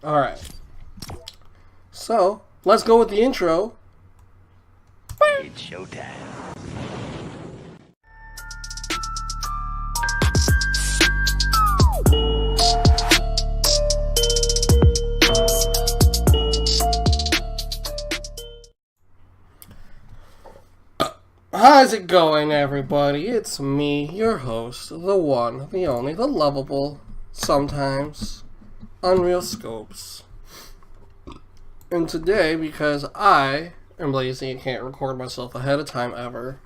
Alright. So, let's go with the intro. It's showtime. How's it going, everybody? It's me, your host, the one, the only, the lovable, sometimes, Unreal Scopes. And today, because I am lazy and can't record myself ahead of time ever,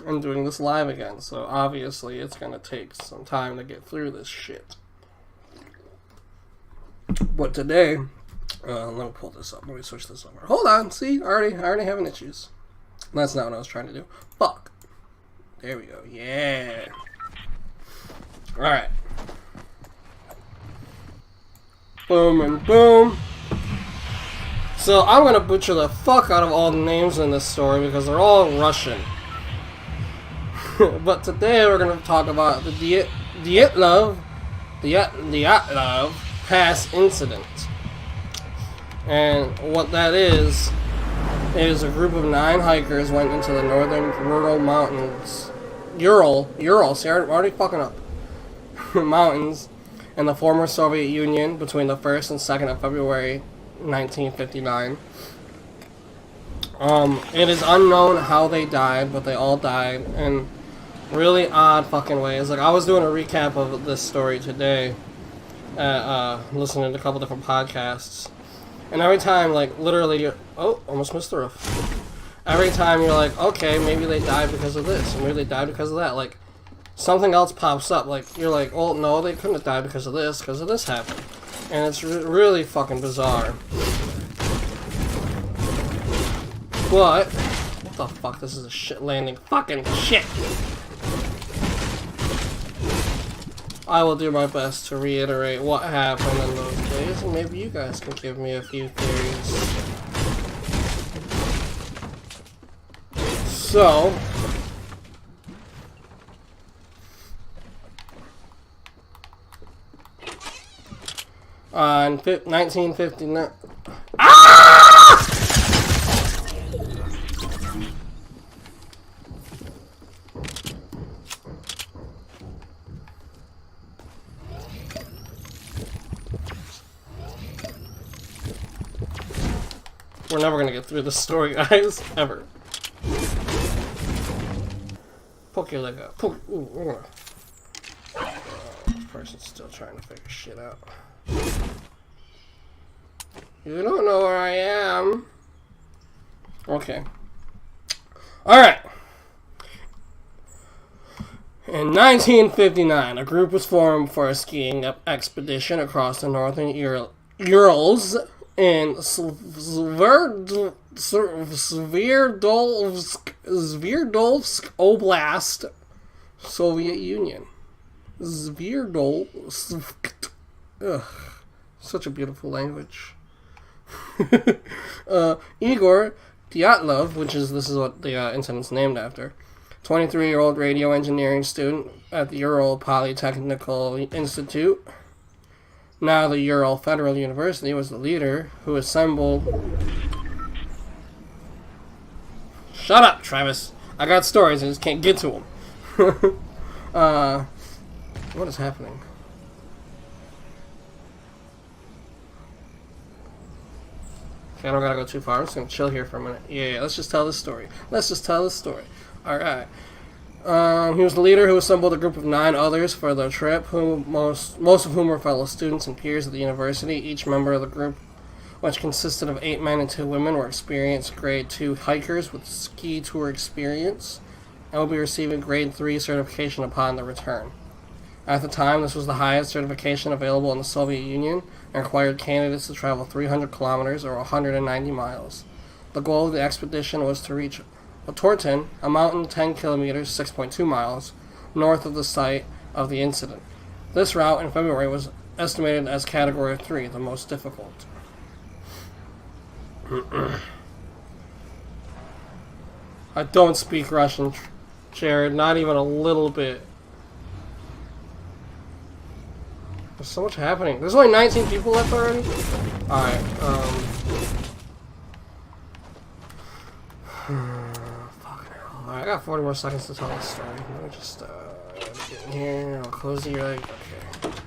I'm doing this live again, so obviously it's gonna take some time to get through this shit. But today, let me pull this up, let me switch this over. Hold on, see, I already having issues. That's not what I was trying to do. Fuck. There we go. Yeah. Alright. Boom and boom. So I'm going to butcher the fuck out of all the names in this story because they're all Russian. But today we're going to talk about the Dyatlov Pass incident. And what that is a group of 9 hikers went into the northern rural mountains, Ural, see, I'm already fucking up, mountains in the former Soviet Union between the 1st and 2nd of February 1959. It is unknown how they died, but they all died in really odd fucking ways. Like, I was doing a recap of this story today, listening to a couple different podcasts. And every time, like, literally, oh, almost missed the roof. Every time you're like, okay, maybe they died because of this, or maybe they died because of that. Like, something else pops up. Like, you're like, oh, no, they couldn't have died because of this happened. And it's really fucking bizarre. But, what the fuck, this is a shit landing. Fucking shit! I will do my best to reiterate what happened in those days, and maybe you guys can give me a few theories. So, on 1959... Ah! We're never gonna get through this story, guys. Ever. Poke your leg out. Poke. Ooh. This person's still trying to figure shit out. You don't know where I am. Okay. Alright. In 1959, a group was formed for a skiing expedition across the northern Urals in Sverdlovsk Oblast, Soviet Union. Sverdlovsk. Ugh, such a beautiful language. Igor Dyatlov, this is what the incident's named after, 23-year-old radio engineering student at the Ural Polytechnical Institute, now the Ural Federal University, was the leader who assembled... Shut up, Travis! I got stories, I just can't get to them. What is happening? Okay, I don't gotta go too far. I'm just gonna chill here for a minute. Yeah, let's just tell this story. Alright. He was the leader who assembled a group of 9 others for the trip, most of whom were fellow students and peers at the university. Each member of the group, which consisted of 8 men and 2 women, were experienced grade 2 hikers with ski tour experience and will be receiving grade 3 certification upon their return. At the time, this was the highest certification available in the Soviet Union and required candidates to travel 300 kilometers or 190 miles. The goal of the expedition was to reach Torton, a mountain 10 kilometers, 6.2 miles, north of the site of the incident. This route in February was estimated as Category 3, the most difficult. I don't speak Russian, Jared, not even a little bit. There's so much happening. There's only 19 people left already? Alright, fucking hell. Alright, I got 40 more seconds to tell this story. Let me just, get in here. I'll close the leg. Okay.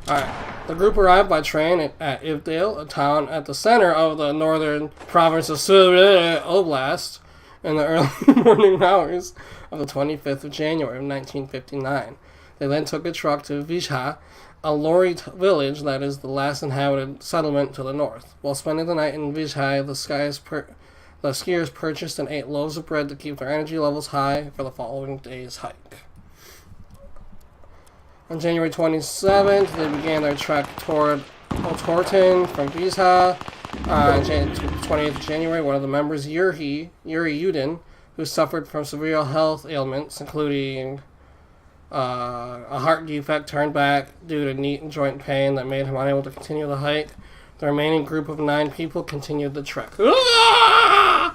Alright. The group arrived by train at Ivdale, a town at the center of the northern province of Suv Oblast, in the early morning hours of the 25th of January of 1959. They then took a truck to Vizha, a Lori village that is the last inhabited settlement to the north. While spending the night in Vizha, the skiers purchased and ate loaves of bread to keep their energy levels high for the following day's hike. On January 27th, they began their trek toward Otorten from Vizha. On 28th of January, one of the members, Yuri Yudin, who suffered from severe health ailments, including a heart defect, turned back due to knee and joint pain that made him unable to continue the hike. The remaining group of 9 people continued the trek. Ah!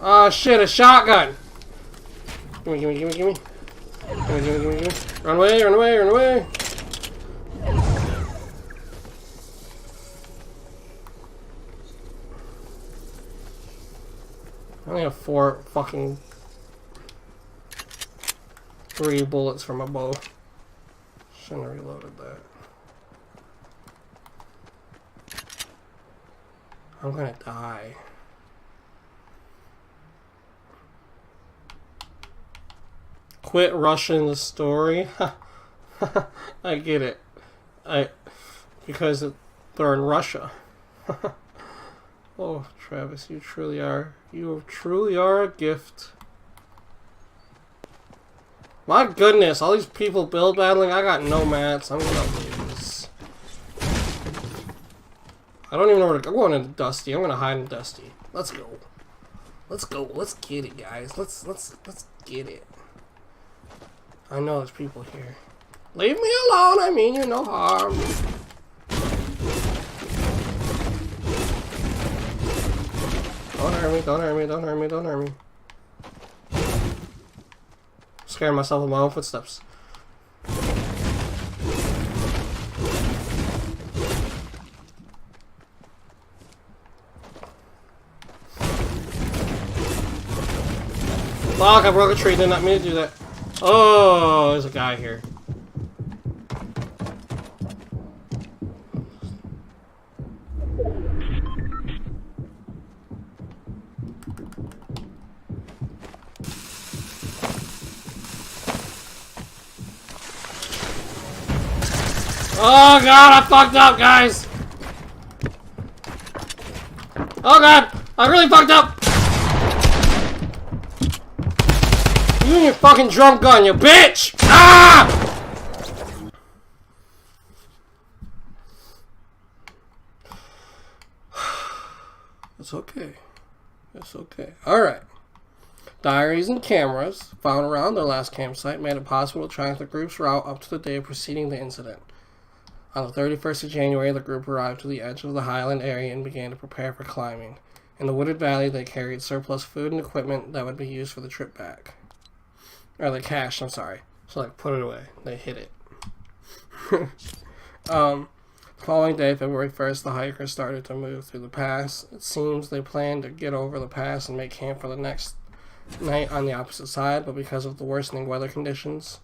Oh shit, a shotgun! Gimme. Gimme. Run away. I only have 3 bullets from my bow. Shouldn't have reloaded that. I'm gonna die. Quit rushing the story. I get it. Because they're in Russia. Oh, Travis, you truly are a gift. My goodness, all these people build battling. I got no mats. I'm gonna lose. I don't even know where to go. I'm going into Dusty. I'm gonna hide in Dusty. Let's go. Let's get it, guys. Let's get it. I know there's people here. Leave me alone. I mean you no harm. Don't hurt me. Scaring myself with my own footsteps. Fuck, I broke a tree, did not mean to do that. Oh, there's a guy here. Oh god, I fucked up, guys! Oh god, I really fucked up! You and your fucking drum gun, you bitch! Ah! It's okay. It's okay. Alright. Diaries and cameras found around their last campsite made it possible to track the group's route up to the day preceding the incident. On the 31st of January, the group arrived to the edge of the highland area and began to prepare for climbing. In the wooded valley, they carried surplus food and equipment that would be used for the trip back. Or they cached, I'm sorry. So, like, put it away. They hid it. The following day, February 1st, the hikers started to move through the pass. It seems they planned to get over the pass and make camp for the next night on the opposite side, but because of the worsening weather conditions,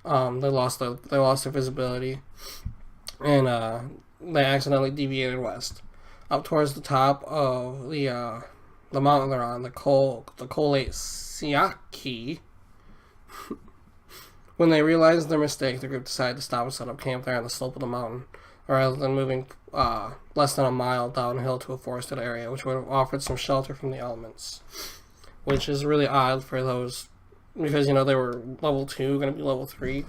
they lost their visibility, and they accidentally deviated west, up towards the top of the mountain they're on, the Kolate Siaki. When they realized their mistake, the group decided to stop and set up camp there on the slope of the mountain, rather than moving less than a mile downhill to a forested area, which would have offered some shelter from the elements. Which is really odd for those, because, you know, they were level 2, going to be level 3.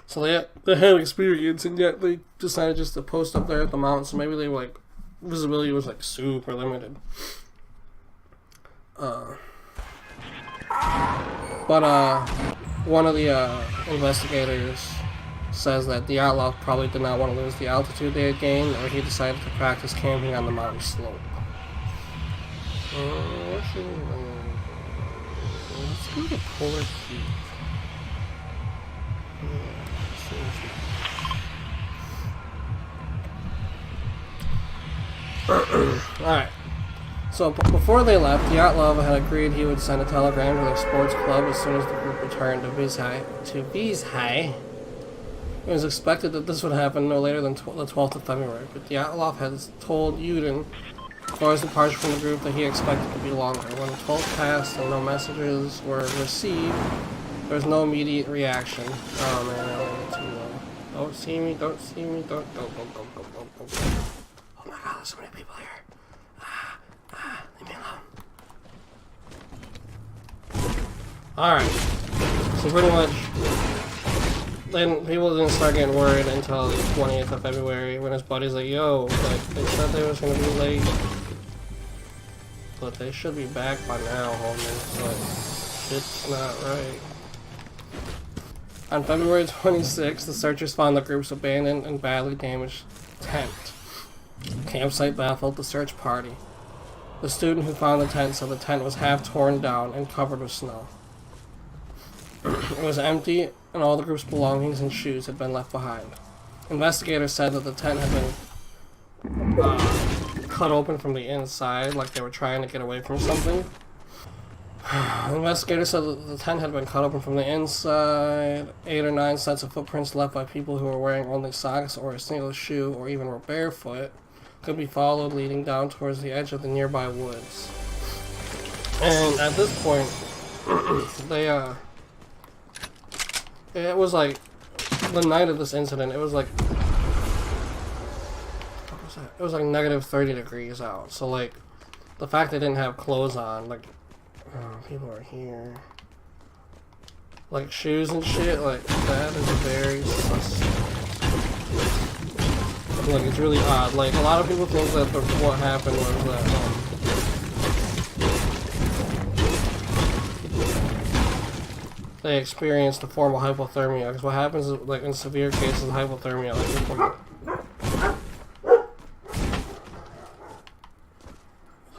So they had experience, and yet they decided just to post up there at the mountain, so maybe they were, like, visibility was, like, super limited. But one of the investigators says that Dyatlov probably did not want to lose the altitude they had gained, or he decided to practice camping on the mountain slope. Let's go to polar heat. Alright. So before they left, Dyatlov had agreed he would send a telegram to their sports club as soon as the group returned to Vizhai. It was expected that this would happen no later than the 12th of February, but Dyatlov had told Yudin before his departure from the group that he expected to be longer. When the 12th passed and no messages were received, there was no immediate reaction. Oh man, I don't need to know. Don't see me, don't see me, don't. Oh my god, there's so many people here. Leave me alone. Alright. So pretty much, then people didn't start getting worried until the 20th of February when his buddy's like, yo, like, they said they was gonna be late. But they should be back by now, homie. Like, shit's not right. On February 26th, the searchers found the group's abandoned and badly damaged tent. Campsite baffled the search party. The student who found the tent said the tent was half torn down and covered with snow. It was empty, and all the group's belongings and shoes had been left behind. Investigators said that the tent had been cut open from the inside, like they were trying to get away from something. Investigators said that the tent had been cut open from the inside. 8 or 9 sets of footprints left by people who were wearing only socks or a single shoe, or even were barefoot, could be followed leading down towards the edge of the nearby woods. And at this point, it was like, the night of this incident, it was like, what was that? It was like negative 30 degrees out. So like, the fact they didn't have clothes on, like, people are here. Like shoes and shit, like that is very suspect. Like it's really odd. Like a lot of people think that what happened was that they experienced a form of hypothermia. Because what happens is, like in severe cases of hypothermia, like people.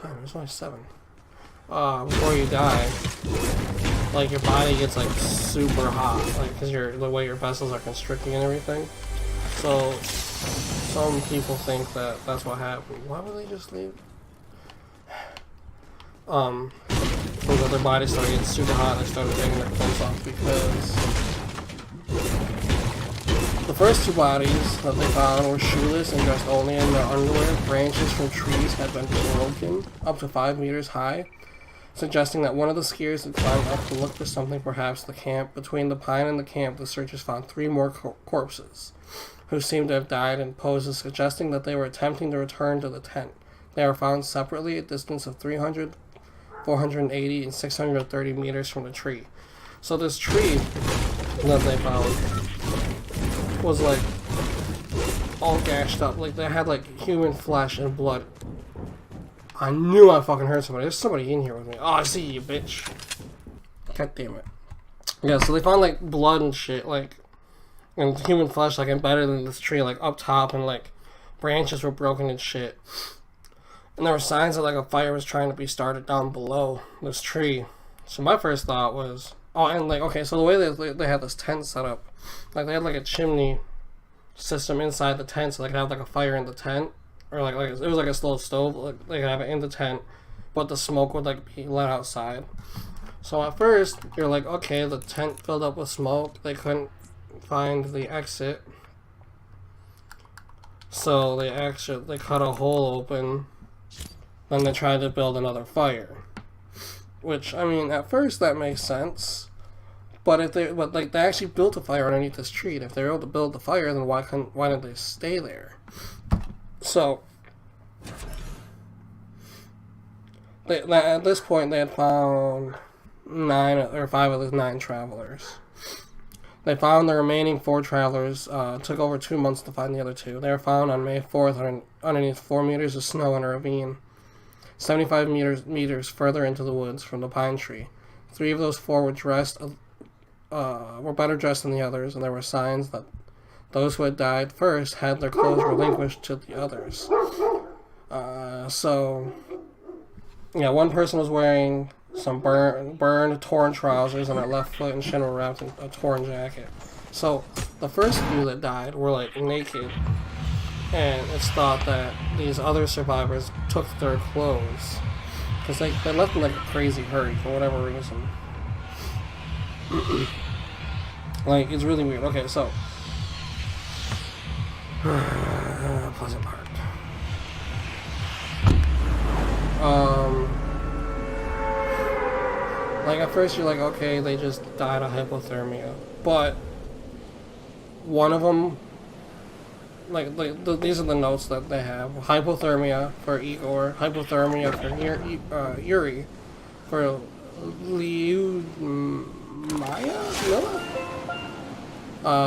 There's only 7. Before you die, like your body gets like super hot, like because the way your vessels are constricting and everything. So some people think that that's what happened. Why would they just leave? Because their body started getting super hot, they started taking their clothes off because the first 2 bodies that they found were shoeless and dressed only in their underwear. Branches from trees had been broken up to 5 meters high, suggesting that one of the skiers had climbed up to look for something, perhaps the camp. Between the pine and the camp, the searchers found 3 more corpses, who seemed to have died in poses suggesting that they were attempting to return to the tent. They were found separately at a distance of 300, 480, and 630 meters from the tree. So this tree that they found was like all gashed up. Like they had like human flesh and blood. I knew I fucking heard somebody. There's somebody in here with me. Oh, I see you, bitch. God damn it. Yeah, so they found like blood and shit, like, and human flesh like embedded in this tree, like up top, and like branches were broken and shit. And there were signs that like a fire was trying to be started down below this tree. So my first thought was, oh, and like, okay, so the way they had this tent set up, like they had like a chimney system inside the tent, so they could have like a fire in the tent, or like it was like a slow stove, like they could have it in the tent, but the smoke would like be let outside. So at first you're like, okay, the tent filled up with smoke, they couldn't find the exit, so they cut a hole open. Then they tried to build another fire, which, I mean, at first that makes sense, but they actually built a fire underneath this tree. And if they were able to build the fire, then why didn't they stay there? So at this point they had found 5 of the 9 travelers. They found the remaining 4 travelers. Took over 2 months to find the other 2. They were found on May 4th underneath 4 meters of snow in a ravine, 75 meters further into the woods from the pine tree. 3 of those 4 were better dressed than the others, and there were signs that those who had died first had their clothes relinquished to the others. So, yeah, one person was wearing some burned, torn trousers, and their left foot and shin were wrapped in a torn jacket. So, the first few that died were, like, naked. And it's thought that these other survivors took their clothes. Because they left in like a crazy hurry for whatever reason. Like, it's really weird. Okay, so. Pleasant Park. Like, at first you're like, okay, they just died of hypothermia. But one of them, these are the notes that they have. Hypothermia for Igor, hypothermia for Yuri, for Maya?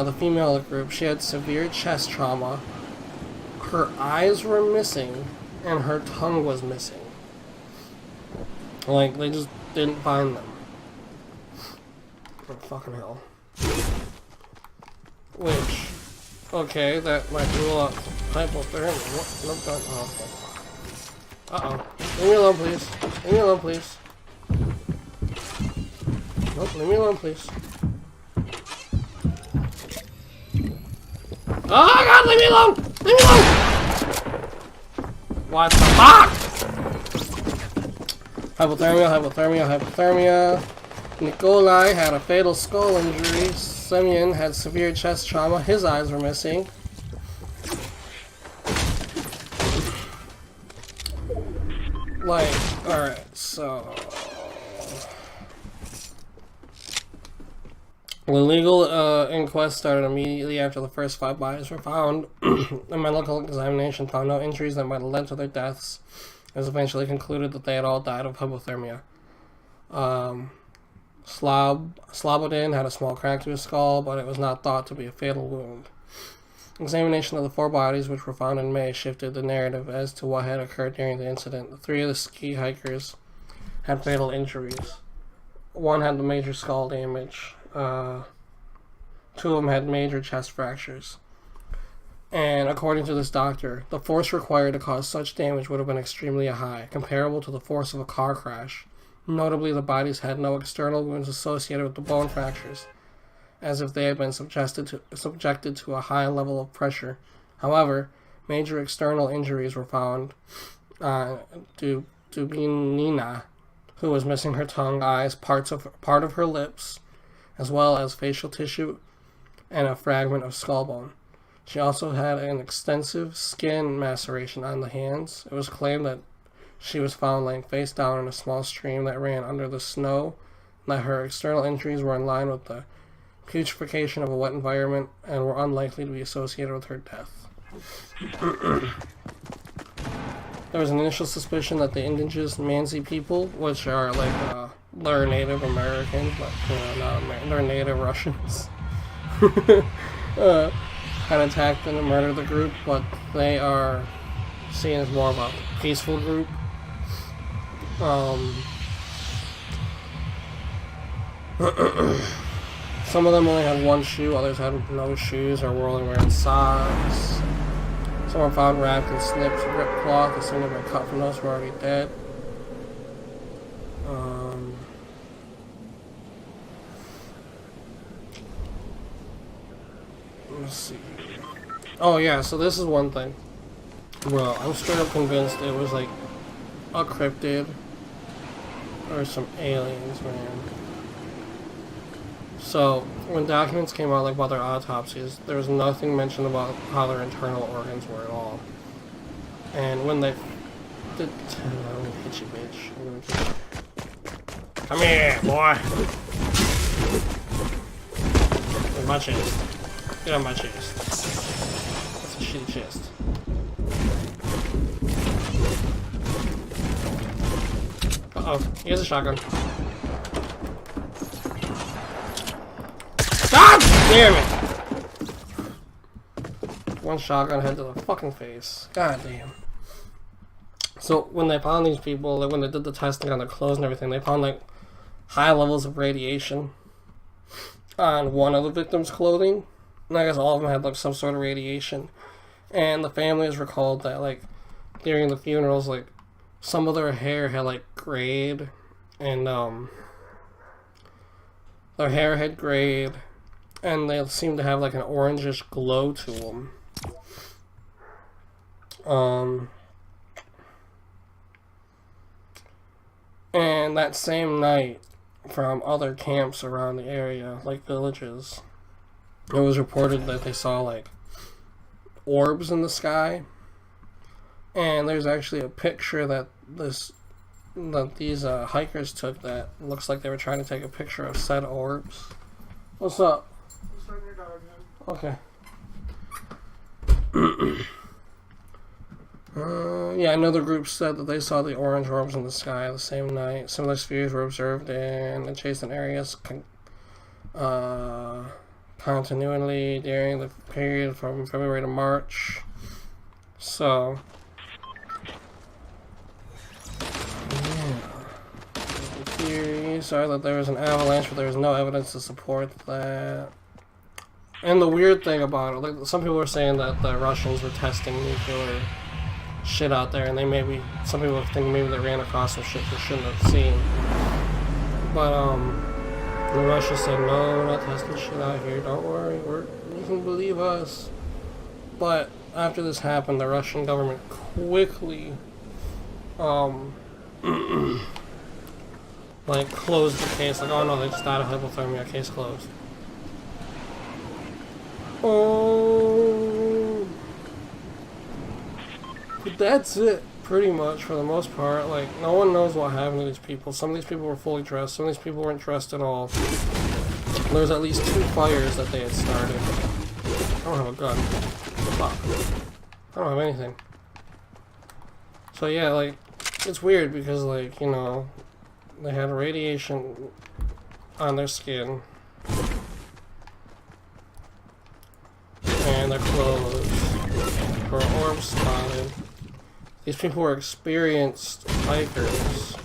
The female group, she had severe chest trauma. Her eyes were missing, and her tongue was missing. Like, they just didn't find them. Oh, fucking hell. Which, okay, that might rule out hypothermia. What? Nope, don't. Oh, okay. Uh-oh. Leave me alone, please. Leave me alone, please. Nope, leave me alone, please. Oh, God, leave me alone! Leave me alone! What the fuck? Hypothermia. Nikolai had a fatal skull injury. Semyon had severe chest trauma. His eyes were missing. Like, alright, so... The legal inquest started immediately after the first 5 bodies were found. A medical examination found no injuries that might have led to their deaths. It was eventually concluded that they had all died of hypothermia. Slobodin had a small crack to his skull, but it was not thought to be a fatal wound. Examination of the 4 bodies, which were found in May, shifted the narrative as to what had occurred during the incident. 3 of the ski hikers had fatal injuries. 1 had the major skull damage. 2 of them had major chest fractures. And according to this doctor, the force required to cause such damage would have been extremely high, comparable to the force of a car crash. Notably, the bodies had no external wounds associated with the bone fractures, as if they had been subjected to a high level of pressure. However, major external injuries were found to Nina, who was missing her tongue, eyes, part of her lips, as well as facial tissue and a fragment of skull bone. She also had an extensive skin maceration on the hands. It was claimed that she was found laying face down in a small stream that ran under the snow, and that her external injuries were in line with the putrefaction of a wet environment and were unlikely to be associated with her death. There was an initial suspicion that the indigenous Mansi people, which are like they're Native Americans, but they're Native Russians, had attacked and murdered the group, but they are seen as more of a peaceful group. Some of them only had 1 shoe, others had no shoes or were only wearing socks. Some were found wrapped in snips of ripped cloth, assumed to have been cut from those who were already dead. Let's see. Oh yeah, so this is one thing. Bro, I'm straight up convinced it was like a cryptid or some aliens, man. So, when documents came out like about their autopsies, there was nothing mentioned about how their internal organs were at all. And when they did... I'm gonna hit you, bitch. I'm gonna hit you. Come here, boy! Get my chest. Get on my chest. That's a shitty chest. Uh-oh, he has a shotgun. God damn it! 1 shotgun head to the fucking face. God damn. So when they found these people, like when they did the testing on their clothes and everything, they found like high levels of radiation on one of the victims' clothing. And I guess all of them had like some sort of radiation. And the families recalled that like during the funerals, like some of their hair had like grayed, and their hair had grayed, and they seemed to have like an orangish glow to them. And that same night, from other camps around the area, like villages, it was reported that they saw like orbs in the sky. And there's actually a picture that these hikers took that looks like they were trying to take a picture of said orbs. What's up? Okay. Yeah, another group said that they saw the orange orbs in the sky the same night. Similar spheres were observed in adjacent areas continually during the period from February to March. So, yeah. The theories are that there was an avalanche, but there was no evidence to support that. And the weird thing about it, like some people were saying that the Russians were testing nuclear shit out there, and some people think maybe they ran across some shit they shouldn't have seen. But the Russia said, no, we're not testing shit out here, don't worry, you can believe us. But after this happened, the Russian government quickly like closed the case, like, oh no, they just died of hypothermia, case closed. Oh, but that's it, pretty much, for the most part. Like, no one knows what happened to these people. Some of these people were fully dressed, some of these people weren't dressed at all. There was at least 2 fires that they had started. I don't have a gun. Fuck. I don't have anything. So yeah, like, it's weird because, like, you know, they had radiation on their skin. And their clothes were orbs spotted. These people were experienced hikers.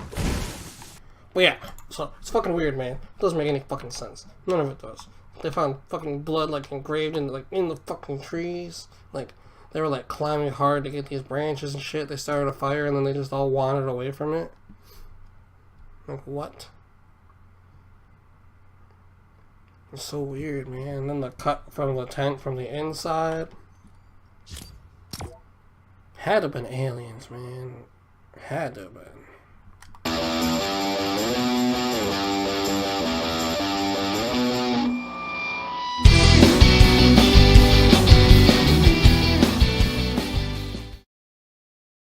But yeah, so it's fucking weird, man. It doesn't make any fucking sense. None of it does. They found fucking blood like engraved in the fucking trees. Like, they were like climbing hard to get these branches and shit. They started a fire and then they just all wandered away from it. Like, what? It's so weird, man. And then the cut from the tent from the inside had to have been aliens, man. Had to have been.